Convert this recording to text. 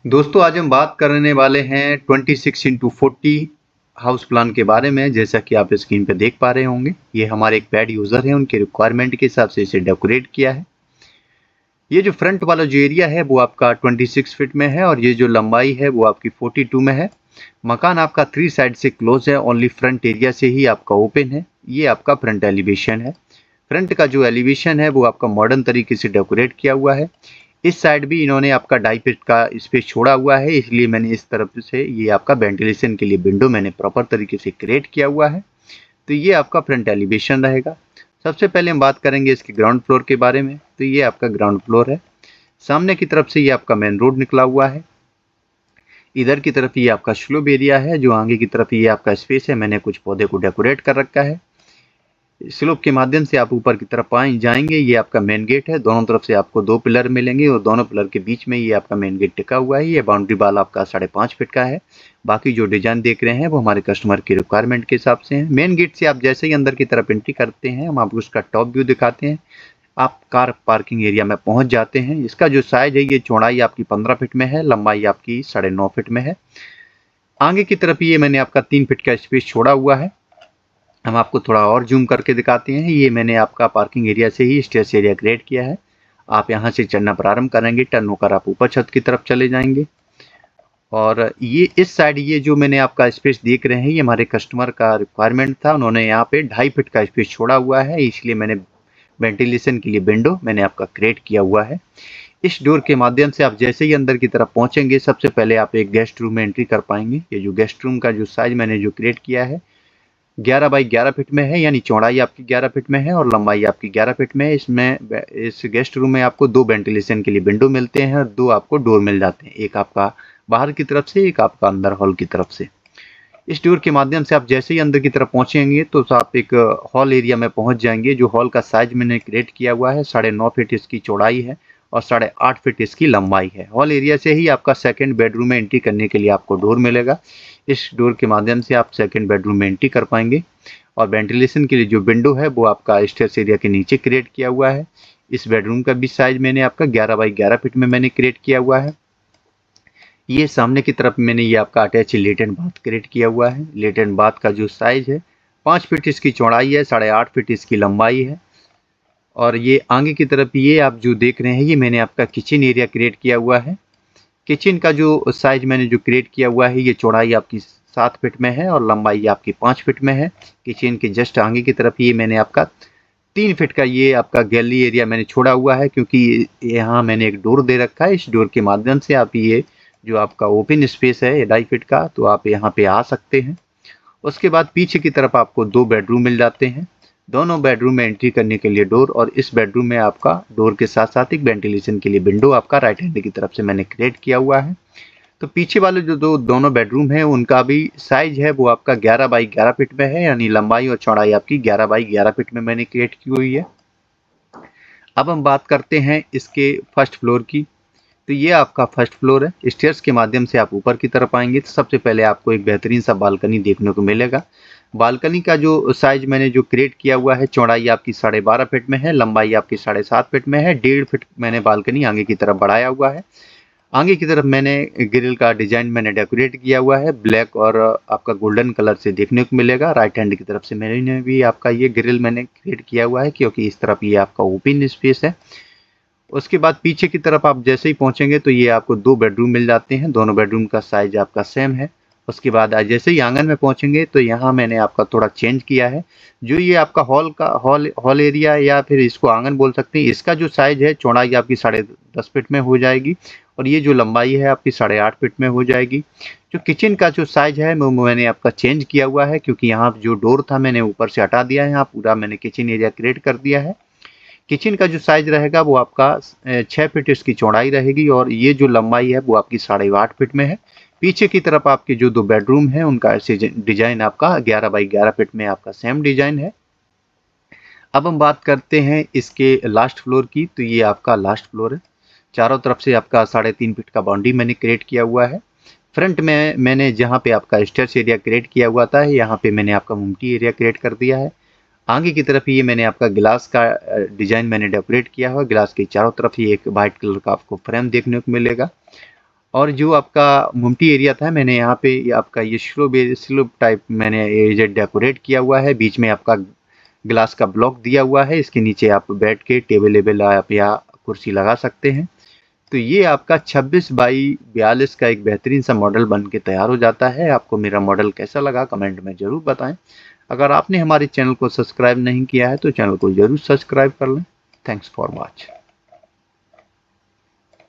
दोस्तों आज हम बात करने वाले हैं 26x40 हाउस प्लान के बारे में। जैसा कि आप स्क्रीन पे देख पा रहे होंगे, ये हमारे एक पेड यूज़र हैं, उनके रिक्वायरमेंट के हिसाब से इसे डेकोरेट किया है। ये जो फ्रंट वाला जो एरिया है वो आपका 26 फीट में है और ये जो लंबाई है वो आपकी 42 में है। मकान आपका 3 साइड से क्लोज है, ओनली फ्रंट एरिया से ही आपका ओपन है। ये आपका फ्रंट एलिवेशन है। फ्रंट का जो एलिवेशन है वो आपका मॉडर्न तरीके से डेकोरेट किया हुआ है। इस साइड भी इन्होंने आपका 2.5 फीट का स्पेस छोड़ा हुआ है, इसलिए मैंने इस तरफ से ये आपका वेंटिलेशन के लिए विंडो मैंने प्रॉपर तरीके से क्रिएट किया हुआ है। तो ये आपका फ्रंट एलिवेशन रहेगा। सबसे पहले हम बात करेंगे इसके ग्राउंड फ्लोर के बारे में। तो ये आपका ग्राउंड फ्लोर है। सामने की तरफ से ये आपका मेन रोड निकला हुआ है। इधर की तरफ ये आपका स्लोप एरिया है। जो आगे की तरफ ये आपका स्पेस है, मैंने कुछ पौधे को डेकोरेट कर रखा है। स्लोप के माध्यम से आप ऊपर की तरफ जाएंगे। ये आपका मेन गेट है। दोनों तरफ से आपको 2 पिलर मिलेंगे और दोनों पिलर के बीच में ये आपका मेन गेट टिका हुआ है। ये बाउंड्री वाल आपका 5.5 फीट का है। बाकी जो डिजाइन देख रहे हैं वो हमारे कस्टमर की रिक्वायरमेंट के हिसाब से है। मेन गेट से आप जैसे ही अंदर की तरफ एंट्री करते हैं, हम आपको उसका टॉप व्यू दिखाते हैं। आप कार पार्किंग एरिया में पहुंच जाते हैं। इसका जो साइज है, ये चौड़ाई आपकी 15 फीट में है, लंबाई आपकी 9.5 फीट में है। आगे की तरफ ये मैंने आपका 3 फीट का स्पेस छोड़ा हुआ है। हम आपको थोड़ा और जूम करके दिखाते हैं। ये मैंने आपका पार्किंग एरिया से ही स्टेयर्स एरिया क्रिएट किया है। आप यहाँ से चढ़ना प्रारंभ करेंगे, टर्न होकर आप ऊपर छत की तरफ चले जाएंगे। और ये इस साइड ये जो मैंने आपका स्पेस देख रहे हैं, ये हमारे कस्टमर का रिक्वायरमेंट था। उन्होंने यहाँ पे 2.5 फीट का स्पेस छोड़ा हुआ है, इसलिए मैंने वेंटिलेशन के लिए विंडो मैंने आपका क्रिएट किया हुआ है। इस डोर के माध्यम से आप जैसे ही अंदर की तरफ पहुंचेंगे, सबसे पहले आप एक गेस्ट रूम में एंट्री कर पाएंगे। ये जो गेस्ट रूम का जो साइज मैंने जो क्रिएट किया है 11 बाई 11 फीट में है, यानी चौड़ाई आपकी 11 फीट में है और लंबाई आपकी 11 फीट में है। इसमें इस गेस्ट रूम में आपको 2 वेंटिलेशन के लिए विंडो मिलते हैं और 2 आपको डोर मिल जाते हैं। एक आपका बाहर की तरफ से, एक आपका अंदर हॉल की तरफ से। इस डोर के माध्यम से आप जैसे ही अंदर की तरफ पहुंचेंगे तो आप एक हॉल एरिया में पहुंच जाएंगे। जो हॉल का साइज मैंने क्रिएट किया हुआ है, 9.5 फीट इसकी चौड़ाई है और 8.5 फीट इसकी लंबाई है। हॉल एरिया से ही आपका सेकंड बेडरूम में एंट्री करने के लिए आपको डोर मिलेगा। इस डोर के माध्यम से आप सेकंड बेडरूम में एंट्री कर पाएंगे। और वेंटिलेशन के लिए जो विंडो है वो आपका स्टेयर्स एरिया के नीचे क्रिएट किया हुआ है। इस बेडरूम का भी साइज मैंने आपका 11 बाई 11 फीट में मैंने क्रिएट किया हुआ है। ये सामने की तरफ मैंने ये आपका अटैच लेटन बाथ क्रिएट किया हुआ है। लेटन बाथ का जो साइज है 5 फीट इसकी चौड़ाई है, 8.5 फीट इसकी लंबाई है। और ये आगे की तरफ ये आप जो देख रहे हैं, ये मैंने आपका किचन एरिया क्रिएट किया हुआ है। किचन का जो साइज मैंने जो क्रिएट किया हुआ है, ये चौड़ाई आपकी 7 फीट में है और लंबाई आपकी 5 फीट में है। किचन के जस्ट आगे की तरफ ये मैंने आपका 3 फीट का ये आपका गैलरी एरिया मैंने छोड़ा हुआ है, क्योंकि यहाँ मैंने एक डोर दे रखा है। इस डोर के माध्यम से आप ये जो आपका ओपन स्पेस है 2.5 फीट का, तो आप यहाँ पे आ सकते हैं। उसके बाद पीछे की तरफ आपको 2 बेडरूम मिल जाते हैं। दोनों बेडरूम में एंट्री करने के लिए डोर, और इस बेडरूम में आपका डोर के साथ साथ एक वेंटिलेशन के लिए विंडो आपका राइट हैंड की तरफ से मैंने क्रिएट किया हुआ है। तो पीछे वाले जो दोनों बेडरूम है उनका भी साइज है वो आपका 11 बाई 11 फीट में है, यानी लंबाई और चौड़ाई आपकी 11 बाई 11 फीट में मैंने क्रिएट की हुई है। अब हम बात करते हैं इसके फर्स्ट फ्लोर की। तो ये आपका फर्स्ट फ्लोर है। स्टेयर्स के माध्यम से आप ऊपर की तरफ आएंगे तो सबसे पहले आपको एक बेहतरीन सा बालकनी देखने को मिलेगा। बालकनी का जो साइज मैंने जो क्रिएट किया हुआ है, चौड़ाई आपकी 12.5 फीट में है, लंबाई आपकी 7.5 फीट में है। 1.5 फीट मैंने बालकनी आगे की तरफ बढ़ाया हुआ है। आगे की तरफ मैंने ग्रिल का डिजाइन मैंने डेकोरेट किया हुआ है, ब्लैक और आपका गोल्डन कलर से देखने को मिलेगा। राइट हैंड की तरफ से मैंने भी आपका ये ग्रिल मैंने क्रिएट किया हुआ है, क्योंकि इस तरफ ये आपका ओपन स्पेस है। उसके बाद पीछे की तरफ आप जैसे ही पहुंचेंगे तो ये आपको 2 बेडरूम मिल जाते हैं। दोनों बेडरूम का साइज आपका सेम है। उसके बाद आज जैसे ही आंगन में पहुंचेंगे तो यहाँ मैंने आपका थोड़ा चेंज किया है। जो ये आपका हॉल एरिया या फिर इसको आंगन बोल सकते हैं, इसका जो साइज है चौड़ाई आपकी 10.5 फीट में हो जाएगी और ये जो लंबाई है आपकी 8.5 फीट में हो जाएगी। जो किचन का जो साइज है वो मैंने आपका चेंज किया हुआ है, क्योंकि यहाँ जो डोर था मैंने ऊपर से हटा दिया है। यहाँ पूरा मैंने किचन एरिया क्रिएट कर दिया है। किचन का जो साइज रहेगा वो आपका 6 फीट इसकी चौड़ाई रहेगी और ये जो लंबाई है वो आपकी 8.5 फीट में है। पीछे की तरफ आपके जो 2 बेडरूम है उनका ऐसे डिजाइन आपका 11 बाई 11 फीट में आपका सेम डिजाइन है। अब हम बात करते हैं इसके लास्ट फ्लोर की। तो ये आपका लास्ट फ्लोर है। चारों तरफ से आपका 3.5 फीट का बाउंड्री मैंने क्रिएट किया हुआ है। फ्रंट में मैंने जहाँ पे आपका स्टेयर्स एरिया क्रिएट किया हुआ था, यहाँ पे मैंने आपका मुमटी एरिया क्रिएट कर दिया है। आगे की तरफ ये मैंने आपका गिलास का डिजाइन मैंने डेकोरेट किया हुआ। गिलास के चारों तरफ ही एक वाइट कलर का आपको फ्रेम देखने को मिलेगा। और जो आपका मुमटी एरिया था, मैंने यहाँ पे आपका ये स्लोप टाइप मैंने ये डेकोरेट किया हुआ है। बीच में आपका ग्लास का ब्लॉक दिया हुआ है, इसके नीचे आप बैठ के टेबल लेबल आप या कुर्सी लगा सकते हैं। तो ये आपका 26 बाई 42 का एक बेहतरीन सा मॉडल बन के तैयार हो जाता है। आपको मेरा मॉडल कैसा लगा कमेंट में ज़रूर बताएं। अगर आपने हमारे चैनल को सब्सक्राइब नहीं किया है तो चैनल को ज़रूर सब्सक्राइब कर लें। Thanks for watch.